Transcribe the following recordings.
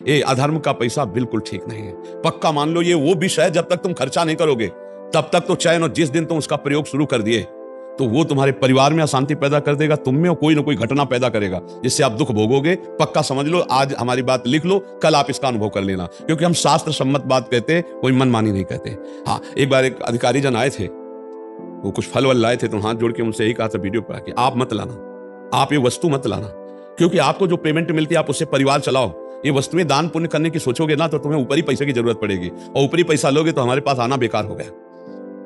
ये अधर्म का पैसा बिल्कुल ठीक नहीं है। पक्का मान लो ये वो विष है, जब तक तुम खर्चा नहीं करोगे तब तक तो चैन, और जिस दिन तुम उसका प्रयोग शुरू कर दिए तो वो तुम्हारे परिवार में अशांति पैदा कर देगा, तुम में कोई ना कोई घटना पैदा करेगा जिससे आप दुख भोगोगे। पक्का समझ लो, आज हमारी बात लिख लो, कल आप इसका अनुभव कर लेना, क्योंकि हम शास्त्र सम्मत बात कहते हैं, कोई मनमानी नहीं कहते। हाँ, एक बार एक अधिकारी जन आए थे, वो कुछ फल वल लाए थे, तो हाथ जोड़ के उनसे यही कहा था वीडियो पर कि आप मत लाना, आप ये वस्तु मत लाना, क्योंकि आपको जो पेमेंट मिलती है आप उससे परिवार चलाओ। ये वस्तुएं दान पुण्य करने की सोचोगे ना तो तुम्हें ऊपरी पैसे की जरूरत पड़ेगी, और ऊपरी पैसा लोगे तो हमारे पास आना बेकार हो गया।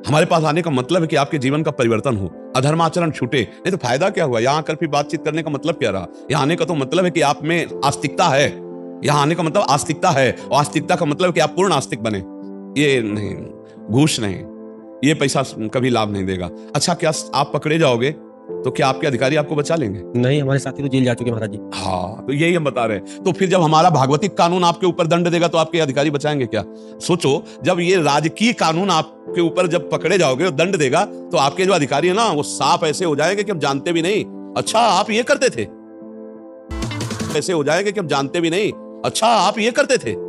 हमारे पास आने का मतलब है कि आपके जीवन का परिवर्तन हो, अधर्माचरण छूटे, नहीं तो फायदा क्या हुआ? यहाँ आकर फिर बातचीत करने का मतलब क्या रहा? यहाँ आने का तो मतलब है कि आप में आस्तिकता है, यहाँ आने का मतलब आस्तिकता है, और आस्तिकता का मतलब है कि आप पूर्ण आस्तिक बने। ये नहीं, घूस नहीं, ये पैसा कभी लाभ नहीं देगा। अच्छा, क्या आप पकड़े जाओगे तो क्या आपके अधिकारी आपको बचा लेंगे? नहीं, हमारे साथी तो जेल जा चुके महाराज जी। हाँ, तो यही हम बता रहे हैं। तो फिर जब हमारा भागवतिक कानून आपके ऊपर दंड देगा तो आपके अधिकारी बचाएंगे क्या? सोचो, जब ये राजकीय कानून आपके ऊपर जब पकड़े जाओगे और दंड देगा तो आपके जो अधिकारी है ना, वो साफ ऐसे हो जाएंगे कि हम जानते भी नहीं, अच्छा आप ये करते थे। ऐसे हो जाएंगे कि हम जानते भी नहीं, अच्छा आप ये करते थे।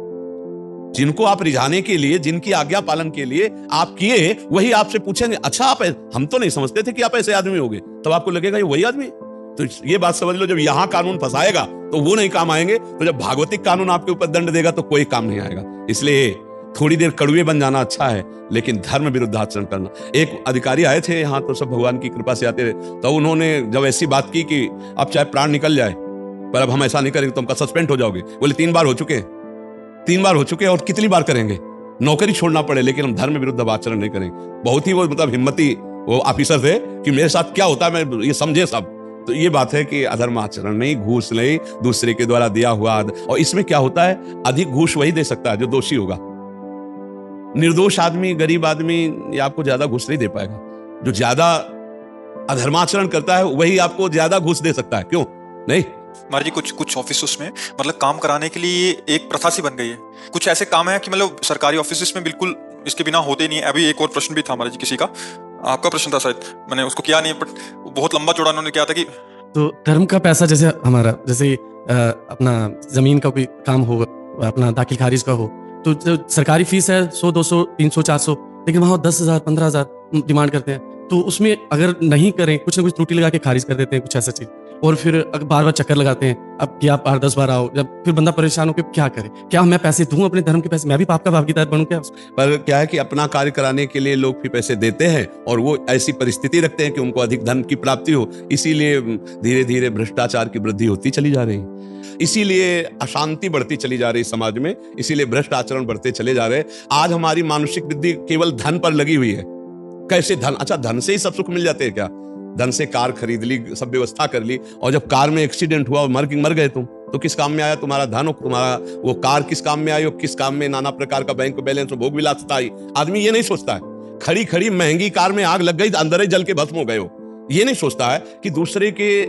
जिनको आप रिझाने के लिए, जिनकी आज्ञा पालन के लिए आप किए, वही आपसे पूछेंगे, अच्छा आप, हम तो नहीं समझते थे कि आप ऐसे आदमी होगे। तब आपको लगेगा ये वही आदमी। तो ये बात समझ लो, जब यहां कानून फंसाएगा तो वो नहीं काम आएंगे, तो जब भागवतिक कानून आपके ऊपर दंड देगा तो कोई काम नहीं आएगा। इसलिए थोड़ी देर कड़वे बन जाना अच्छा है, लेकिन धर्म विरुद्ध आचरण करना। एक अधिकारी आए थे यहाँ, तो सब भगवान की कृपा से आते रहे, तो उन्होंने जब ऐसी बात की कि अब चाहे प्राण निकल जाए पर अब हम ऐसा नहीं करेंगे, तुम सस्पेंड हो जाओगे। बोले 3 बार हो चुके हैं, 3 बार हो चुके हैं, और कितनी बार करेंगे? नौकरी छोड़ना पड़े लेकिन हम धर्म विरुद्ध आचरण नहीं करेंगे। बहुत ही वो मतलब हिम्मती वो ऑफिसर थे कि मेरे साथ क्या होता है मैं ये समझे सब। तो ये बात है कि अधर्म आचरण नहीं, घूस नहीं, दूसरे के द्वारा दिया हुआ। और इसमें क्या होता है, अधिक घूस वही दे सकता है जो दोषी होगा। निर्दोष आदमी, गरीब आदमी ये आपको ज्यादा घूस नहीं दे पाएगा। जो ज्यादा अधर्माचरण करता है वही आपको ज्यादा घूस दे सकता है। क्यों नहीं? महाराज जी, कुछ ऑफिस में मतलब काम कराने के लिए एक प्रथा सी बन गई है। कुछ ऐसे काम है कि मतलब सरकारी ऑफिस में बिल्कुल इसके बिना होते नहीं है। अभी एक और प्रश्न भी था महाराज जी, किसी का, आपका प्रश्न था शायद, मैंने उसको किया नहीं, बट बहुत लंबा चौड़ा उन्होंने किया था कि तो धर्म का पैसा, जैसे हमारा, जैसे अपना जमीन का कोई काम हो, अपना दाखिल खारिज का हो, तो जो सरकारी फीस है 100, 200, 300, 400, लेकिन वहाँ 10,000, 15,000 डिमांड करते हैं। तो उसमें अगर नहीं करें, कुछ ना कुछ त्रुटि लगा के खारिज कर देते हैं, कुछ ऐसा चीज, और फिर बार बार चक्कर लगाते हैं, अब कि आप 8-10 बार आओ, जब फिर बंदा परेशान हो के क्या करे? क्या मैं पैसे दूं अपने धर्म के पैसे? मैं भी पाप का भागीदार बनूं क्या? पर क्या है कि अपना कार्य कराने के लिए लोग भी पैसे देते हैं, और वो ऐसी परिस्थिति रखते हैं कि उनको अधिक धन की प्राप्ति हो, इसीलिए धीरे धीरे भ्रष्टाचार की वृद्धि होती चली जा रही है, इसीलिए अशांति बढ़ती चली जा रही समाज में, इसीलिए भ्रष्ट आचरण बढ़ते चले जा रहे हैं। आज हमारी मानसिक वृद्धि केवल धन पर लगी हुई है। कैसे धन? अच्छा, धन से ही सब सुख मिल जाते हैं क्या? धन से कार खरीद ली, सब व्यवस्था कर ली, और जब कार में एक्सीडेंट हुआ और मर गए तुम, तो किस काम में आया तुम्हारा धन? तुम्हारा वो कार किस काम में आई? और किस काम में नाना प्रकार का बैंक बैलेंस और भोग विलासिता आई? आदमी ये नहीं सोचता है। खड़ी खड़ी महंगी कार में आग लग गई, अंदर ही जल के भस्म हो गए हो। ये नहीं सोचता है कि दूसरे के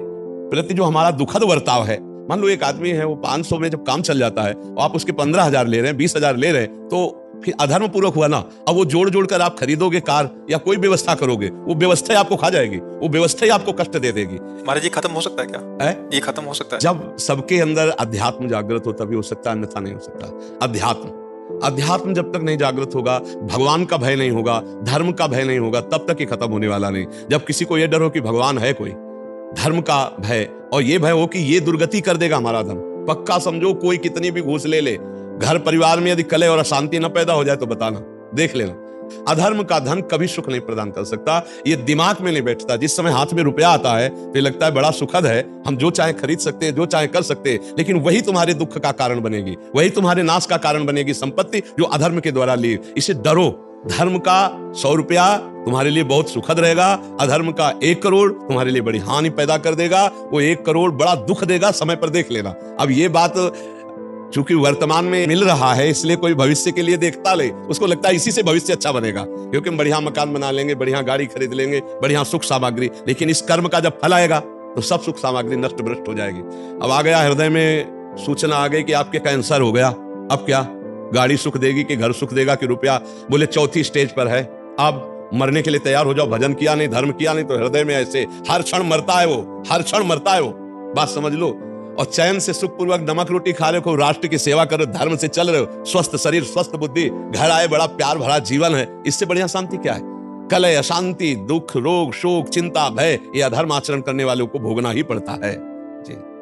प्रति जो हमारा दुखद बर्ताव है, मान लो एक आदमी है, वो 500 में जब काम चल जाता है और आप उसके 15,000 ले रहे हैं, 20,000 ले रहे हैं, तो फिर अधर्म पूर्वक हुआ ना। अब वो जोड़ जोड़ कर आप खरीदोगे कार या कोई व्यवस्था करोगे, वो व्यवस्था ही आपको खा जाएगी, वो व्यवस्था ही आपको कष्ट दे देगी। महाराज जी, खत्म हो सकता है क्या? ये खत्म हो सकता है जब सबके अंदर अध्यात्म जागृत हो, तभी हो सकता है, अन्यथा नहीं हो सकता। अध्यात्म जब तक नहीं जागृत होगा, भगवान का भय नहीं होगा, धर्म का भय नहीं होगा, तब तक ये खत्म होने वाला नहीं। जब किसी को ये डर हो कि भगवान है कोई, धर्म का भय, और ये भय हो कि ये दुर्गति कर देगा हमारा धर्म, पक्का समझो कोई कितनी भी घूस ले, घर परिवार में यदि कलह और अशांति न पैदा हो जाए तो बताना, देख लेना। अधर्म का धन कभी सुख नहीं प्रदान कर सकता, ये दिमाग में नहीं बैठता। जिस समय हाथ में रुपया आता है तो लगता है बड़ा सुखद है, हम जो चाहे खरीद सकते हैं, जो चाहे कर सकते हैं, लेकिन वही तुम्हारे दुख का कारण बनेगी, वही तुम्हारे नाश का कारण बनेगी, संपत्ति जो अधर्म के द्वारा ली। इसे डरो। धर्म का 100 रुपया तुम्हारे लिए बहुत सुखद रहेगा, अधर्म का 1 करोड़ तुम्हारे लिए बड़ी हानि पैदा कर देगा। वो 1 करोड़ बड़ा दुख देगा, समय पर देख लेना। अब ये बात चूंकि वर्तमान में मिल रहा है, इसलिए कोई भविष्य के लिए देखता ले, उसको लगता है इसी से भविष्य अच्छा बनेगा, क्योंकि हम बढ़िया मकान बना लेंगे, बढ़िया गाड़ी खरीद लेंगे, बढ़िया सुख सामग्री। लेकिन इस कर्म का जब फल आएगा तो सब सुख सामग्री नष्ट भ्रष्ट हो जाएगी। अब आ गया हृदय में सूचना आ गई कि आपके कैंसर हो गया, अब क्या? गाड़ी सुख देगी कि घर सुख देगा कि रुपया? बोले 4थी स्टेज पर है, अब मरने के लिए तैयार हो जाओ। भजन किया नहीं, धर्म किया नहीं, तो हृदय में ऐसे हर क्षण मरता है वो, हर क्षण मरता है वो, बात समझ लो। और चैन से सुखपूर्वक नमक रोटी खा रहे हो, राष्ट्र की सेवा कर रहे हो, धर्म से चल रहे हो, स्वस्थ शरीर स्वस्थ बुद्धि, घर आए बड़ा प्यार भरा जीवन है, इससे बढ़िया शांति क्या है? कलह, अशांति, दुख, रोग, शोक, चिंता, भय, ये अधर्म आचरण करने वालों को भोगना ही पड़ता है। जी।